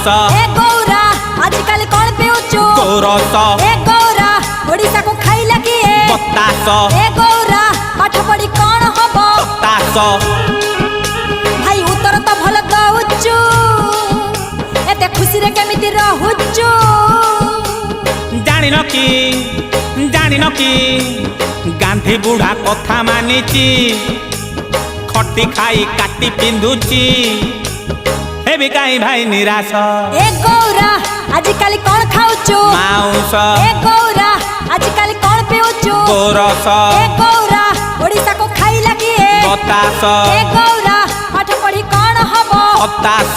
mouse ए गौरा आजकल कौन पिउचु गोरस ए गौरा ओडिसा को खाइला किए बतास ए गौरा पाठ पढ़ी कौन हबो तास भाई उत्तर तो भल दउचु एते खुशी रे केमिति रहुचु जानिन कि गांधी बुढ़ा कथा मानिची खटी खाई काटी पिंधुची हे भी काई भाई निराश ए गौरा आजकल कौन खाउचु माउस ए गौरा आजकल कौन पिउचु गोरस ए गौरा ओडिसा को खाइला किए बतास ए गौरा पाठ पढ़ी कौन हबो हताश